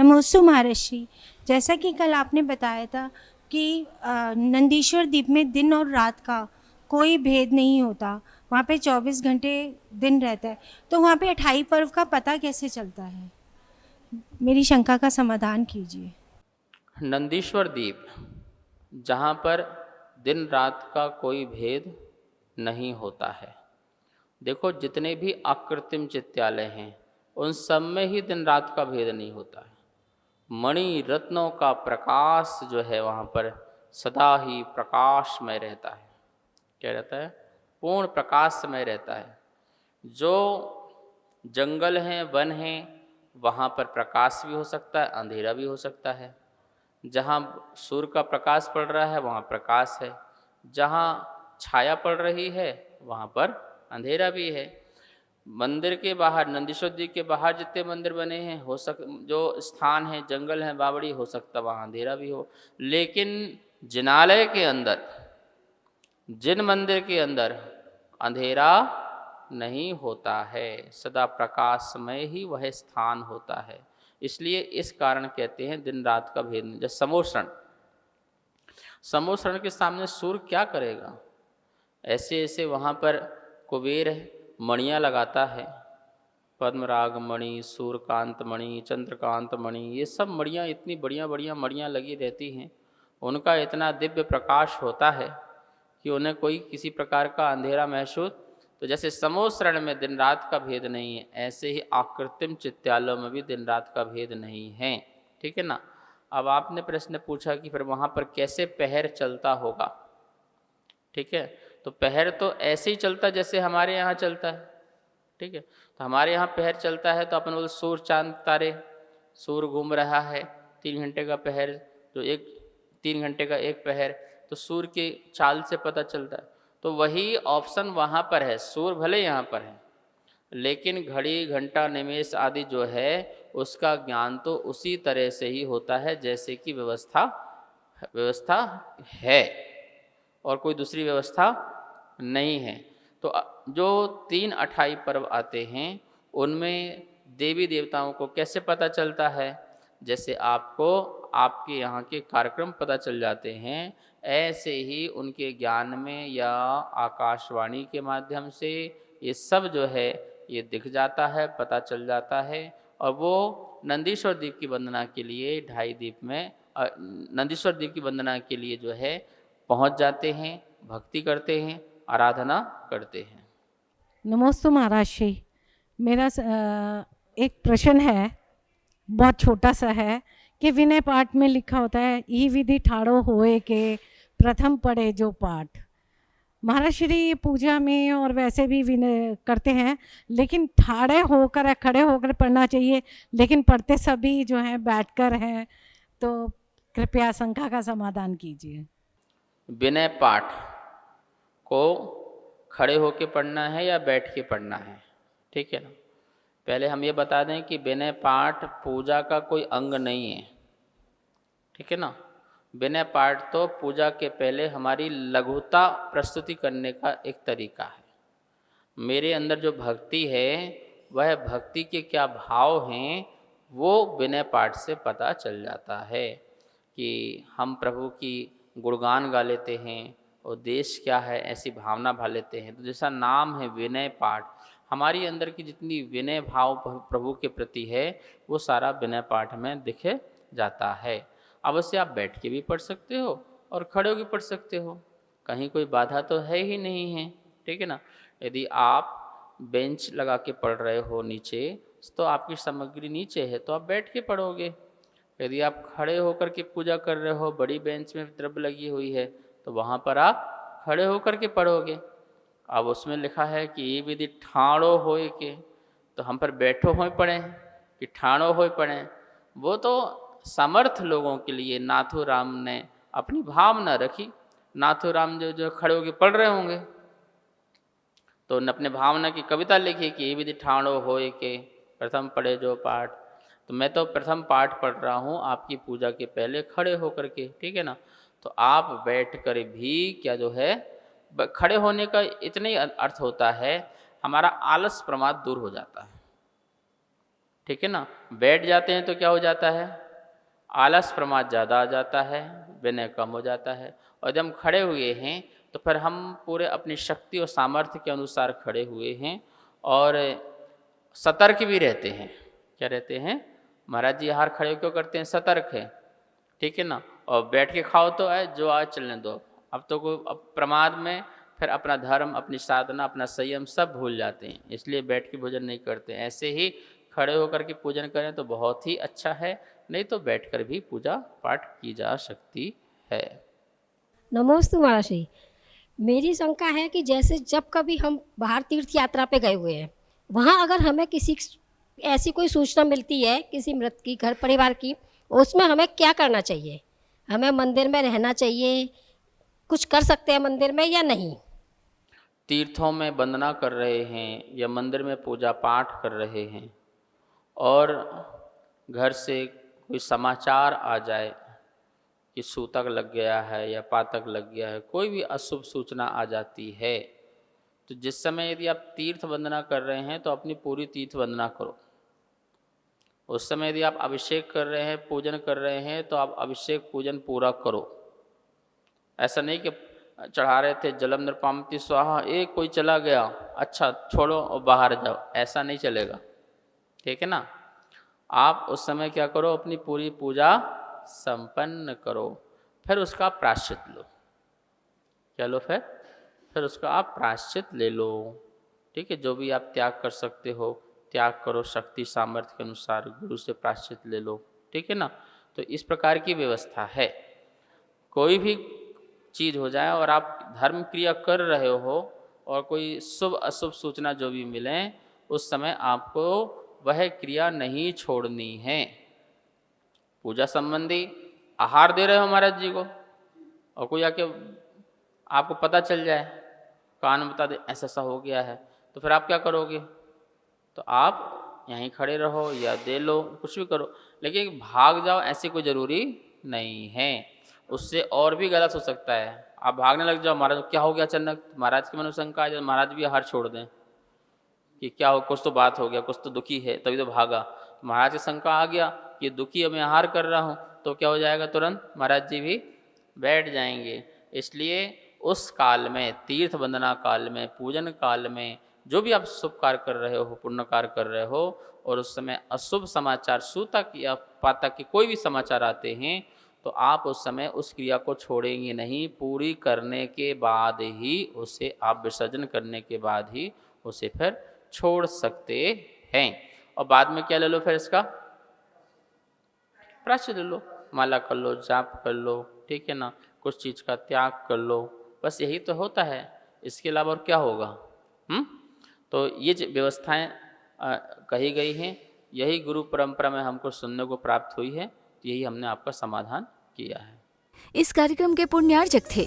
नमोस्तु महर्षि। जैसा कि कल आपने बताया था कि नंदीश्वर द्वीप में दिन और रात का कोई भेद नहीं होता, वहाँ पे 24 घंटे दिन रहता है, तो वहाँ पे 28 पर्व का पता कैसे चलता है? मेरी शंका का समाधान कीजिए। नंदीश्वर द्वीप, जहाँ पर दिन रात का कोई भेद नहीं होता है। देखो, जितने भी अकृत्रिम चित्तालय हैं उन सब में ही दिन रात का भेद नहीं होता है। मणि रत्नों का प्रकाश जो है वहाँ पर सदा ही प्रकाशमय रहता है। क्या रहता है? पूर्ण प्रकाशमय रहता है। जो जंगल हैं, वन हैं, वहाँ पर प्रकाश भी हो सकता है, अंधेरा भी हो सकता है। जहाँ सूर्य का प्रकाश पड़ रहा है वहाँ प्रकाश है, जहाँ छाया पड़ रही है वहाँ पर अंधेरा भी है। मंदिर के बाहर, नंदीश्वर द्वीप के बाहर जितने मंदिर बने हैं, जो स्थान है, जंगल है, बावड़ी, हो सकता वहाँ अंधेरा भी हो। लेकिन जिनालय के अंदर, जिन मंदिर के अंदर अंधेरा नहीं होता है, सदा प्रकाशमय ही वह स्थान होता है। इसलिए इस कारण कहते हैं दिन रात का भेद नहीं। जैसे समोसरण, समोसरण के सामने सूर्य क्या करेगा? ऐसे ऐसे वहाँ पर कुबेर मणियाँ लगाता है, पद्मराग मणि, सूर्यकांत मणि, चंद्रकांत मणि, ये सब मणियाँ इतनी बढ़िया बढ़िया मणियाँ लगी रहती हैं। उनका इतना दिव्य प्रकाश होता है कि उन्हें कोई किसी प्रकार का अंधेरा महसूस। तो जैसे समोसरण में दिन रात का भेद नहीं है, ऐसे ही आकृत्रिम चित्तालयों में भी दिन रात का भेद नहीं है। ठीक है ना? अब आपने प्रश्न पूछा कि फिर वहाँ पर कैसे पहर चलता होगा। ठीक है, तो पहर तो ऐसे ही चलता जैसे हमारे यहाँ चलता है। ठीक है, तो हमारे यहाँ पहर चलता है तो अपन बोल सूर्य चांद तारे, सूर्य घूम रहा है, 3 घंटे का पहर, जो 3 घंटे का एक पहर, तो सूर्य की चाल से पता चलता है। तो वही ऑप्शन वहाँ पर है। सूर्य भले यहाँ पर है, लेकिन घड़ी, घंटा, निमेष आदि जो है उसका ज्ञान तो उसी तरह से ही होता है जैसे कि व्यवस्था व्यवस्था है, और कोई दूसरी व्यवस्था नहीं है। तो जो 3 अठाई पर्व आते हैं उनमें देवी देवताओं को कैसे पता चलता है? जैसे आपको आपके यहाँ के कार्यक्रम पता चल जाते हैं, ऐसे ही उनके ज्ञान में या आकाशवाणी के माध्यम से ये सब जो है ये दिख जाता है, पता चल जाता है। और वो नंदीश्वर द्वीप की वंदना के लिए ढाई द्वीप में नंदीश्वर द्वीप की वंदना के लिए जो है पहुंच जाते हैं, भक्ति करते हैं, आराधना करते हैं। नमोस्तु महर्षि। मेरा एक प्रश्न है, बहुत छोटा सा है, कि विनय पाठ में लिखा होता है ई विधि ठाड़ो होए के प्रथम पढ़े जो पाठ। महाराज श्री पूजा में और वैसे भी विनय करते हैं, लेकिन ठाड़े होकर, खड़े होकर पढ़ना चाहिए, लेकिन पढ़ते सभी जो हैं बैठकर हैं। तो कृपया शंका का समाधान कीजिए। विनय पाठ को खड़े होके पढ़ना है या बैठ के पढ़ना है? ठीक है ना? पहले हम ये बता दें कि विनय पाठ पूजा का कोई अंग नहीं है। ठीक है ना? विनय पाठ तो पूजा के पहले हमारी लघुता प्रस्तुति करने का एक तरीका है। मेरे अंदर जो भक्ति है, वह भक्ति के क्या भाव हैं, वो विनय पाठ से पता चल जाता है। कि हम प्रभु की गुणगान गा लेते हैं और देश क्या है ऐसी भावना भा लेते हैं। तो जैसा नाम है विनय पाठ, हमारी अंदर की जितनी विनय भाव प्रभु के प्रति है वो सारा विनय पाठ में दिखे जाता है। अवश्य आप बैठ के भी पढ़ सकते हो और खड़े होकर पढ़ सकते हो, कहीं कोई बाधा तो है ही नहीं है। ठीक है ना? यदि आप बेंच लगा के पढ़ रहे हो नीचे, तो आपकी सामग्री नीचे है तो आप बैठ के पढ़ोगे। यदि आप खड़े होकर के पूजा कर रहे हो, बड़ी बेंच में द्रव्य लगी हुई है, तो वहाँ पर आप खड़े होकर के पढ़ोगे। अब उसमें लिखा है कि ये विधि ठाड़ो होए के, तो हम पर बैठो होए पढ़ें कि ठाड़ो होए पढ़ें? वो तो समर्थ लोगों के लिए नाथू राम ने अपनी भावना रखी। नाथू राम जो जो खड़े होकर पढ़ रहे होंगे तो उन्होंने अपने भावना की कविता लिखी कि ये विधि ठाड़ो होए के प्रथम पढ़े जो पाठ। तो मैं तो प्रथम पाठ पढ़ रहा हूँ आपकी पूजा के पहले खड़े होकर के। ठीक है ना? तो आप बैठ कर भी क्या जो है, खड़े होने का इतना ही अर्थ होता है, हमारा आलस प्रमाद दूर हो जाता है। ठीक है ना। बैठ जाते हैं तो क्या हो जाता है, आलस प्रमाद ज़्यादा आ जाता है, विनय कम हो जाता है। और जब हम खड़े हुए हैं तो फिर हम पूरे अपनी शक्ति और सामर्थ्य के अनुसार खड़े हुए हैं और सतर्क भी रहते हैं। क्या रहते हैं, महाराज जी हार खड़े क्यों करते हैं, सतर्क है, ठीक है ना। और बैठ के खाओ तो है जो आज चलने दो, अब तो कोई अब प्रमाद में फिर अपना धर्म, अपनी साधना, अपना संयम सब भूल जाते हैं, इसलिए बैठ के भोजन नहीं करते। ऐसे ही खड़े होकर के पूजन करें तो बहुत ही अच्छा है, नहीं तो बैठकर भी पूजा पाठ की जा सकती है। नमोस्तु महाराज जी। मेरी शंका है कि जैसे जब कभी हम बाहर तीर्थ यात्रा पे गए हुए हैं, वहाँ अगर हमें किसी ऐसी कोई सूचना मिलती है किसी मृत की, घर परिवार की, उसमें हमें क्या करना चाहिए? हमें मंदिर में रहना चाहिए, कुछ कर सकते हैं मंदिर में या नहीं? तीर्थों में वंदना कर रहे हैं या मंदिर में पूजा पाठ कर रहे हैं और घर से कोई समाचार आ जाए कि सूतक लग गया है या पातक लग गया है, कोई भी अशुभ सूचना आ जाती है, तो जिस समय यदि आप तीर्थ वंदना कर रहे हैं तो अपनी पूरी तीर्थ वंदना करो। उस समय यदि आप अभिषेक कर रहे हैं, पूजन कर रहे हैं, तो आप अभिषेक पूजन पूरा करो। ऐसा नहीं कि चढ़ा रहे थे जलम नृपामति स्वाहा, एक कोई चला गया, अच्छा छोड़ो और बाहर जाओ, ऐसा नहीं चलेगा, ठीक है ना। आप उस समय क्या करो, अपनी पूरी पूजा संपन्न करो, फिर उसका प्रायश्चित लो। क्या लो, फिर उसका आप प्रायश्चित ले लो, ठीक है। जो भी आप त्याग कर सकते हो त्याग करो, शक्ति सामर्थ्य के अनुसार गुरु से प्रायश्चित ले लो, ठीक है ना। तो इस प्रकार की व्यवस्था है। कोई भी चीज़ हो जाए और आप धर्म क्रिया कर रहे हो और कोई शुभ अशुभ सूचना जो भी मिले, उस समय आपको वह क्रिया नहीं छोड़नी है। पूजा संबंधी आहार दे रहे हो महाराज जी को और कोई आके आपको पता चल जाए, कान में बता दे ऐसा ऐसा हो गया है, तो फिर आप क्या करोगे? तो आप यहीं खड़े रहो या दे लो, कुछ भी करो, लेकिन भाग जाओ ऐसी कोई ज़रूरी नहीं है। उससे और भी गलत हो सकता है, आप भागने लग जाओ, महाराज क्या हो गया अचानक, महाराज के मन में शंका आ जाए, महाराज भी आहार छोड़ दें कि क्या हो, कुछ तो बात हो गया, कुछ तो दुखी है तभी तो भागा। महाराज की शंका आ गया कि दुखी है, मैं आहार कर रहा हूँ, तो क्या हो जाएगा, तुरंत महाराज जी भी बैठ जाएंगे। इसलिए उस काल में, तीर्थ वंदना काल में, पूजन काल में, जो भी आप शुभ कार्य कर रहे हो, पुण्य कार्य कर रहे हो, और उस समय अशुभ समाचार, सूतक या पातक के कोई भी समाचार आते हैं, तो आप उस समय उस क्रिया को छोड़ेंगे नहीं, पूरी करने के बाद ही उसे, आप विसर्जन करने के बाद ही उसे फिर छोड़ सकते हैं। और बाद में क्या ले लो, फिर इसका प्रायश्चित ले लो, माला कर लो, जाप कर लो, ठीक है ना, कुछ चीज़ का त्याग कर लो, बस यही तो होता है, इसके अलावा और क्या होगा। तो ये व्यवस्थाएं कही गई हैं, यही गुरु परंपरा में हमको सुनने को प्राप्त हुई है, यही हमने आपका समाधान किया है। इस कार्यक्रम के पुण्यार्जक थे